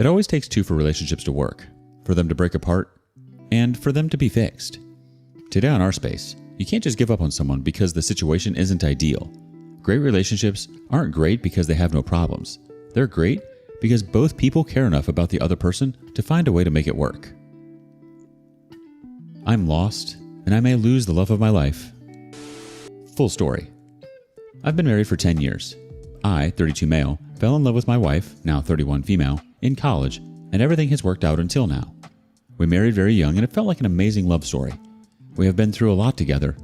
It always takes two for relationships to work, for them to break apart, and for them to be fixed. Today on Our Space, you can't just give up on someone because the situation isn't ideal. Great relationships aren't great because they have no problems. They're great because both people care enough about the other person to find a way to make it work. I'm lost, and I may lose the love of my life. Full story. I've been married for 10 years. I, 32 male, fell in love with my wife, now 31 female, in college, and everything has worked out until now. We married very young, and it felt like an amazing love story. We have been through a lot together,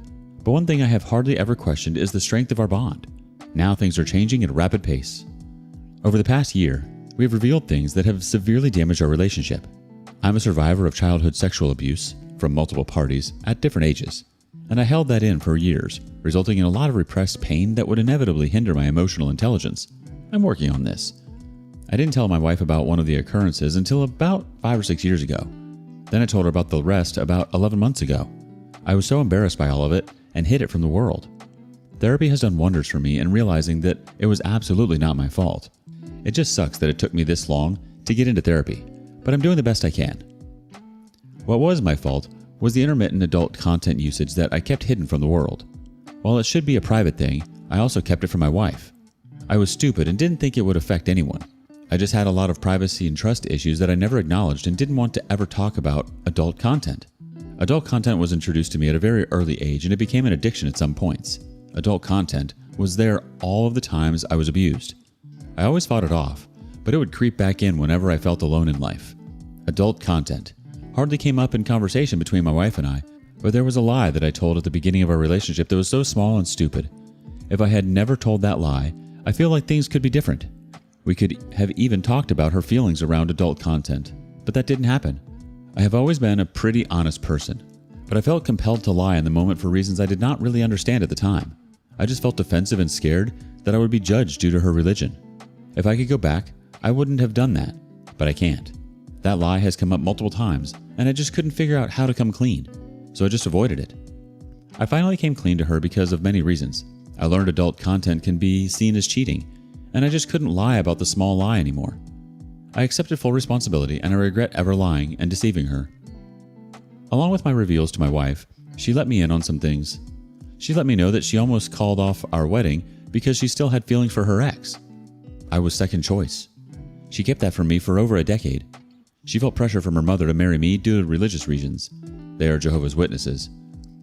but one thing I have hardly ever questioned is the strength of our bond. Now things are changing at a rapid pace. Over the past year, we have revealed things that have severely damaged our relationship. I'm a survivor of childhood sexual abuse from multiple parties at different ages, and I held that in for years, resulting in a lot of repressed pain that would inevitably hinder my emotional intelligence. I'm working on this. I didn't tell my wife about one of the occurrences until about 5 or 6 years ago. Then I told her about the rest about 11 months ago. I was so embarrassed by all of it and hid it from the world. Therapy has done wonders for me in realizing that it was absolutely not my fault. It just sucks that it took me this long to get into therapy, but I'm doing the best I can. What was my fault was the intermittent adult content usage that I kept hidden from the world. While it should be a private thing, I also kept it from my wife. I was stupid and didn't think it would affect anyone. I just had a lot of privacy and trust issues that I never acknowledged and didn't want to ever talk about adult content. Adult content was introduced to me at a very early age, and it became an addiction at some points. Adult content was there all of the times I was abused. I always fought it off, but it would creep back in whenever I felt alone in life. Adult content hardly came up in conversation between my wife and I, but there was a lie that I told at the beginning of our relationship that was so small and stupid. If I had never told that lie, I feel like things could be different. We could have even talked about her feelings around adult content, but that didn't happen. I have always been a pretty honest person, but I felt compelled to lie in the moment for reasons I did not really understand at the time. I just felt defensive and scared that I would be judged due to her religion. If I could go back, I wouldn't have done that, but I can't. That lie has come up multiple times, and I just couldn't figure out how to come clean, so I just avoided it. I finally came clean to her because of many reasons. I learned adult content can be seen as cheating, and I just couldn't lie about the small lie anymore. I accepted full responsibility, and I regret ever lying and deceiving her. Along with my reveals to my wife, she let me in on some things. She let me know that she almost called off our wedding because she still had feelings for her ex. I was second choice. She kept that from me for over a decade. She felt pressure from her mother to marry me due to religious reasons. They are Jehovah's Witnesses.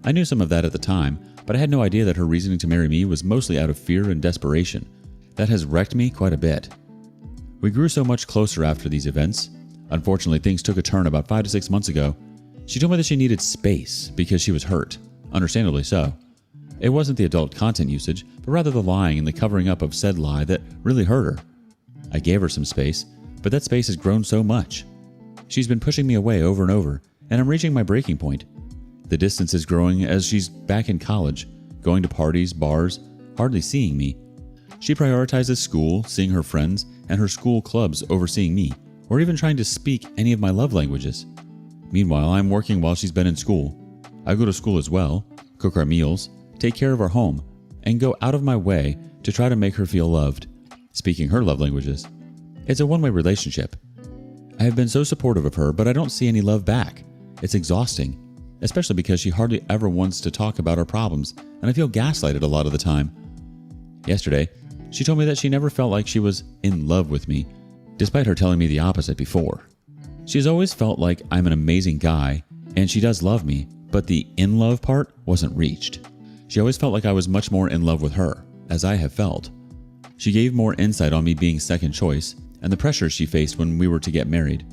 I knew some of that at the time, but I had no idea that her reasoning to marry me was mostly out of fear and desperation. That has wrecked me quite a bit. We grew so much closer after these events. Unfortunately, things took a turn about 5 to 6 months ago. She told me that she needed space because she was hurt, understandably so. It wasn't the adult content usage, but rather the lying and the covering up of said lie that really hurt her. I gave her some space, but that space has grown so much. She's been pushing me away over and over, and I'm reaching my breaking point. The distance is growing as she's back in college, going to parties, bars, hardly seeing me. She prioritizes school, seeing her friends, and her school clubs over seeing me, or even trying to speak any of my love languages. Meanwhile, I'm working while she's been in school. I go to school as well, cook our meals, take care of our home, and go out of my way to try to make her feel loved, speaking her love languages. It's a one-way relationship. I have been so supportive of her, but I don't see any love back. It's exhausting, especially because she hardly ever wants to talk about her problems, and I feel gaslighted a lot of the time. Yesterday, she told me that she never felt like she was in love with me, despite her telling me the opposite before. She has always felt like I'm an amazing guy, and she does love me, but the in love part wasn't reached. She always felt like I was much more in love with her, as I have felt. She gave more insight on me being second choice, and the pressure she faced when we were to get married.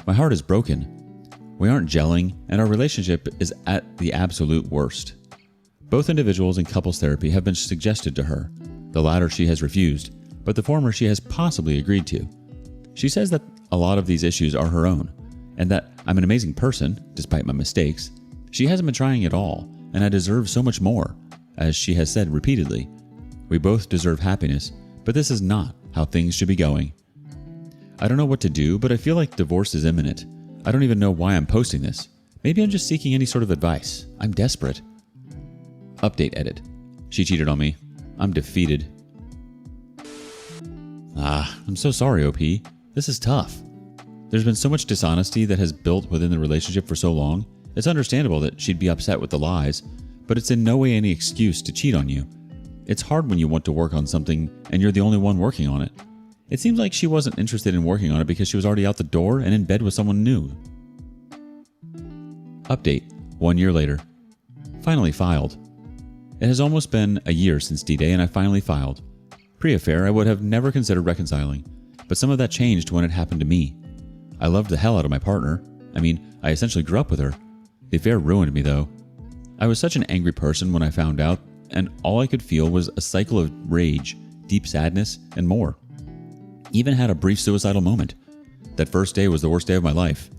My heart is broken. We aren't gelling, and our relationship is at the absolute worst. Both individuals in couples therapy have been suggested to her. The latter she has refused, but the former she has possibly agreed to. She says that a lot of these issues are her own, and that I'm an amazing person, despite my mistakes. She hasn't been trying at all, and I deserve so much more, as she has said repeatedly. We both deserve happiness, but this is not how things should be going. I don't know what to do, but I feel like divorce is imminent. I don't even know why I'm posting this. Maybe I'm just seeking any sort of advice. I'm desperate. Update edit. She cheated on me. I'm defeated. I'm so sorry, OP. This is tough. There's been so much dishonesty that has built within the relationship for so long. It's understandable that she'd be upset with the lies, but it's in no way any excuse to cheat on you. It's hard when you want to work on something and you're the only one working on it. It seems like she wasn't interested in working on it because she was already out the door and in bed with someone new. Update, 1 year later. Finally filed. It has almost been a year since D-Day and I finally filed. Pre-affair, I would have never considered reconciling, but some of that changed when it happened to me. I loved the hell out of my partner. I essentially grew up with her. The affair ruined me though. I was such an angry person when I found out, and all I could feel was a cycle of rage, deep sadness, and more. Even had a brief suicidal moment. That first day was the worst day of my life.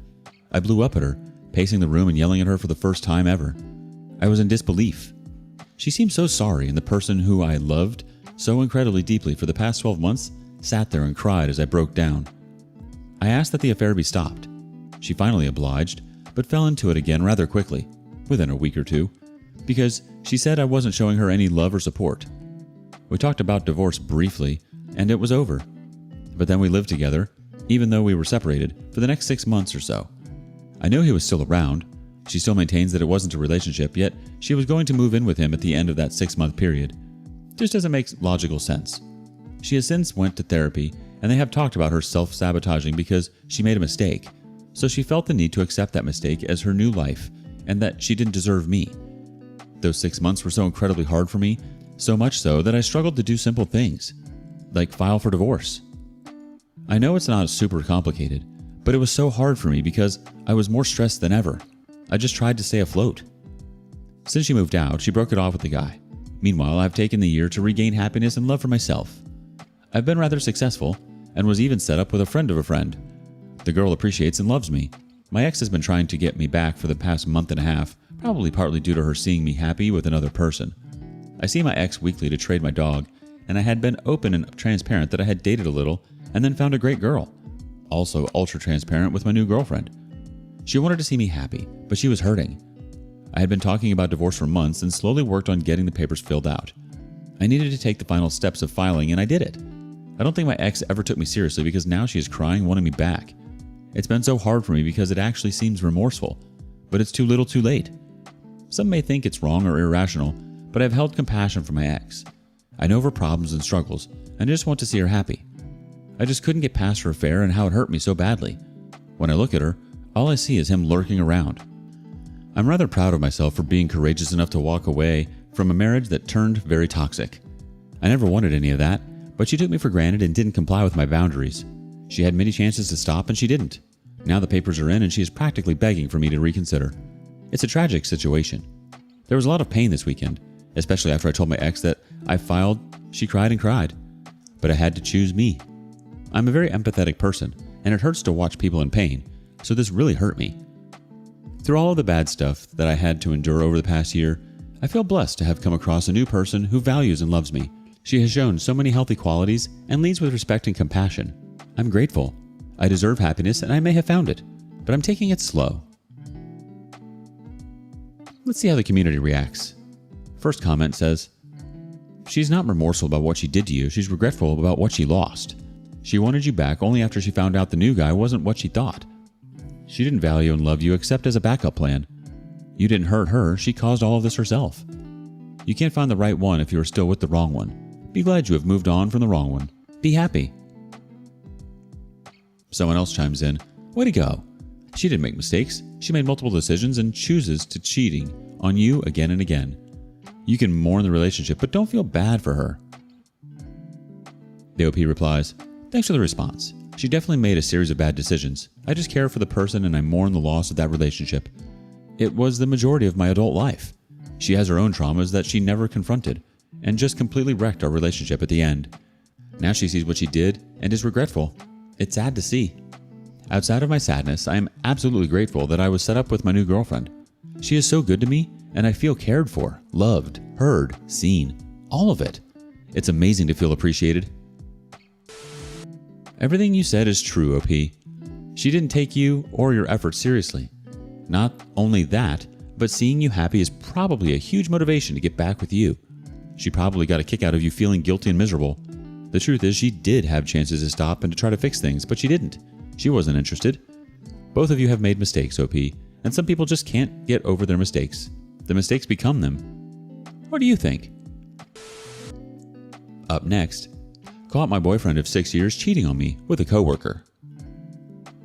I blew up at her, pacing the room and yelling at her for the first time ever. I was in disbelief. She seemed so sorry, and the person who I loved so incredibly deeply for the past 12 months sat there and cried as I broke down. I asked that the affair be stopped. She finally obliged, but fell into it again rather quickly, within a week or two, because she said I wasn't showing her any love or support. We talked about divorce briefly, and it was over. But then we lived together, even though we were separated, for the next 6 months or so. I knew he was still around. She still maintains that it wasn't a relationship, yet she was going to move in with him at the end of that 6-month period. Just doesn't make logical sense. She has since went to therapy, and they have talked about her self-sabotaging because she made a mistake. So she felt the need to accept that mistake as her new life, and that she didn't deserve me. Those 6 months were so incredibly hard for me, so much so that I struggled to do simple things, like file for divorce. I know it's not super complicated, but it was so hard for me because I was more stressed than ever. I just tried to stay afloat. Since she moved out, she broke it off with the guy. Meanwhile, I've taken the year to regain happiness and love for myself. I've been rather successful, and was even set up with a friend of a friend. The girl appreciates and loves me. My ex has been trying to get me back for the past month and a half, probably partly due to her seeing me happy with another person. I see my ex weekly to trade my dog, and I had been open and transparent that I had dated a little and then found a great girl. Also ultra transparent with my new girlfriend. She wanted to see me happy, but she was hurting. I had been talking about divorce for months and slowly worked on getting the papers filled out. I needed to take the final steps of filing, and I did it. I don't think my ex ever took me seriously because now she is crying, wanting me back. It's been so hard for me because it actually seems remorseful, but it's too little too late. Some may think it's wrong or irrational, but I've held compassion for my ex. I know of her problems and struggles, and I just want to see her happy. I just couldn't get past her affair and how it hurt me so badly. When I look at her, all I see is him lurking around. I'm rather proud of myself for being courageous enough to walk away from a marriage that turned very toxic. I never wanted any of that, but she took me for granted and didn't comply with my boundaries. She had many chances to stop and she didn't. Now the papers are in and she is practically begging for me to reconsider. It's a tragic situation. There was a lot of pain this weekend, especially after I told my ex that I filed. She cried and cried, but I had to choose me. I'm a very empathetic person, and it hurts to watch people in pain, so this really hurt me. Through all of the bad stuff that I had to endure over the past year, I feel blessed to have come across a new person who values and loves me. She has shown so many healthy qualities and leads with respect and compassion. I'm grateful. I deserve happiness and I may have found it, but I'm taking it slow. Let's see how the community reacts. First comment says, "She's not remorseful about what she did to you. She's regretful about what she lost. She wanted you back only after she found out the new guy wasn't what she thought. She didn't value and love you except as a backup plan. You didn't hurt her. She caused all of this herself. You can't find the right one if you are still with the wrong one. Be glad you have moved on from the wrong one. Be happy." Someone else chimes in, "Way to go. She didn't make mistakes. She made multiple decisions and chooses to cheating on you again and again. You can mourn the relationship, but don't feel bad for her." The OP replies, "Thanks for the response. She definitely made a series of bad decisions. I just care for the person and I mourn the loss of that relationship. It was the majority of my adult life. She has her own traumas that she never confronted and just completely wrecked our relationship at the end. Now she sees what she did and is regretful. It's sad to see. Outside of my sadness, I am absolutely grateful that I was set up with my new girlfriend. She is so good to me and I feel cared for, loved, heard, seen, all of it. It's amazing to feel appreciated." Everything you said is true, OP. She didn't take you or your efforts seriously. Not only that, but seeing you happy is probably a huge motivation to get back with you. She probably got a kick out of you feeling guilty and miserable. The truth is she did have chances to stop and to try to fix things, but she didn't. She wasn't interested. Both of you have made mistakes, OP, and some people just can't get over their mistakes. The mistakes become them. What do you think? Up next, caught my boyfriend of 6 years cheating on me with a coworker.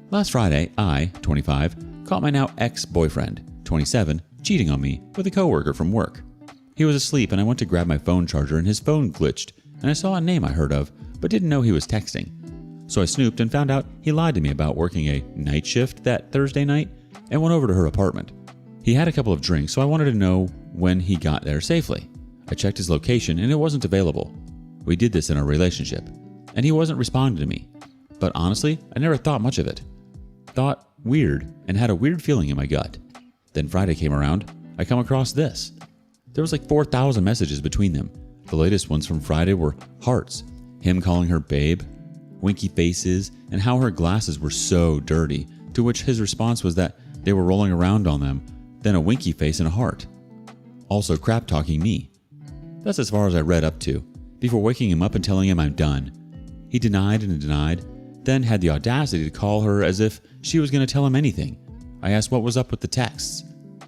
Last Friday, I, 25, caught my now ex-boyfriend, 27, cheating on me with a coworker from work. He was asleep and I went to grab my phone charger and his phone glitched and I saw a name I heard of but didn't know he was texting. So I snooped and found out he lied to me about working a night shift that Thursday night and went over to her apartment. He had a couple of drinks, so I wanted to know when he got there safely. I checked his location and it wasn't available. We did this in our relationship, and he wasn't responding to me. But honestly, I never thought much of it. Thought weird and had a weird feeling in my gut. Then Friday came around, I come across this. There was like 4,000 messages between them. The latest ones from Friday were hearts, him calling her babe, winky faces, and how her glasses were so dirty, to which his response was that they were rolling around on them, then a winky face and a heart. Also crap talking me. That's as far as I read up to, before waking him up and telling him I'm done. He denied and denied, then had the audacity to call her as if she was going to tell him anything. I asked what was up with the texts.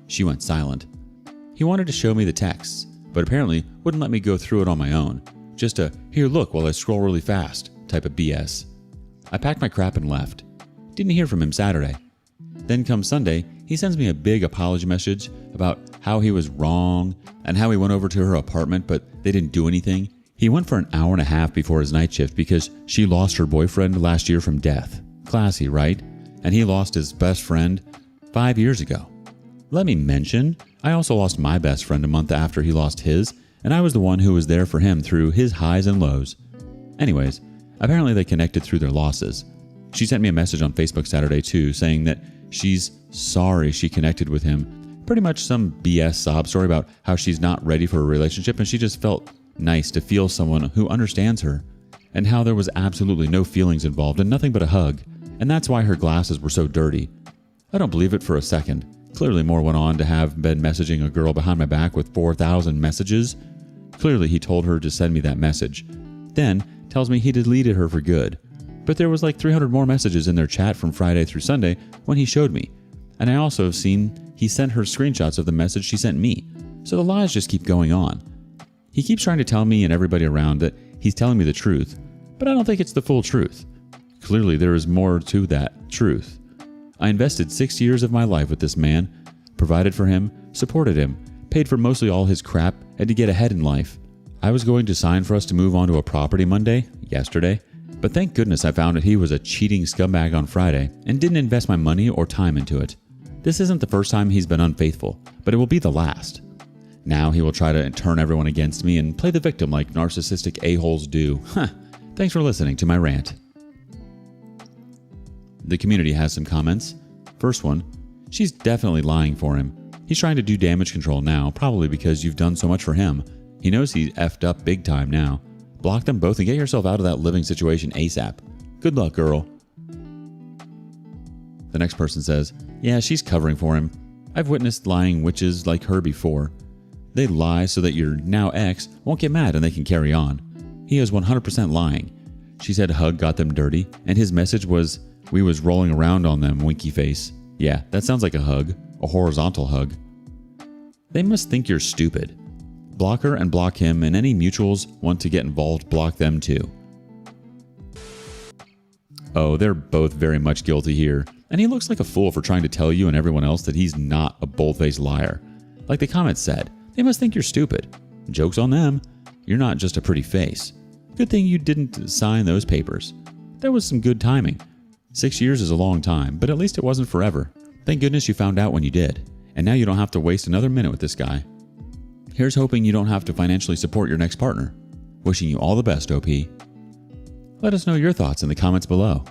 She went silent. He wanted to show me the texts, but apparently wouldn't let me go through it on my own. Just a, here look while I scroll really fast type of BS. I packed my crap and left. Didn't hear from him Saturday. Then come Sunday, he sends me a big apology message about how he was wrong and how he went over to her apartment but they didn't do anything. He went for an hour and a half before his night shift because she lost her boyfriend last year from death. Classy, right? And he lost his best friend 5 years ago. Let me mention, I also lost my best friend a month after he lost his, and I was the one who was there for him through his highs and lows. Anyways, apparently they connected through their losses. She sent me a message on Facebook Saturday too, saying that she's sorry she connected with him. Pretty much some BS sob story about how she's not ready for a relationship and she just felt nice to feel someone who understands her, and how there was absolutely no feelings involved and nothing but a hug, and that's why her glasses were so dirty. I don't believe it for a second. Clearly Moore went on to have been messaging a girl behind my back with 4,000 messages. Clearly he told her to send me that message. Then tells me he deleted her for good. But there was like 300 more messages in their chat from Friday through Sunday when he showed me. And I also have seen he sent her screenshots of the message she sent me. So the lies just keep going on. He keeps trying to tell me and everybody around that he's telling me the truth, but I don't think it's the full truth. Clearly there is more to that truth. I invested 6 years of my life with this man, provided for him, supported him, paid for mostly all his crap, and to get ahead in life. I was going to sign for us to move onto a property yesterday, but thank goodness I found that he was a cheating scumbag on Friday and didn't invest my money or time into it. This isn't the first time he's been unfaithful, but it will be the last. Now he will try to turn everyone against me and play the victim like narcissistic a-holes do. Thanks for listening to my rant. The community has some comments. First one, she's definitely lying for him. He's trying to do damage control now, probably because you've done so much for him. He knows he's effed up big time now. Block them both and get yourself out of that living situation ASAP. Good luck, girl. The next person says, yeah, she's covering for him. I've witnessed lying witches like her before. They lie so that your now ex won't get mad and they can carry on. He is 100% lying. She said hug got them dirty, and his message was, we was rolling around on them, winky face. Yeah, that sounds like a hug, a horizontal hug. They must think you're stupid. Block her and block him, and any mutuals want to get involved, block them too. Oh, they're both very much guilty here, and he looks like a fool for trying to tell you and everyone else that he's not a bold-faced liar. Like the comments said, they must think you're stupid. Joke's on them. You're not just a pretty face. Good thing you didn't sign those papers. That was some good timing. 6 years is a long time, but at least it wasn't forever. Thank goodness you found out when you did, and now you don't have to waste another minute with this guy. Here's hoping you don't have to financially support your next partner. Wishing you all the best, OP. Let us know your thoughts in the comments below.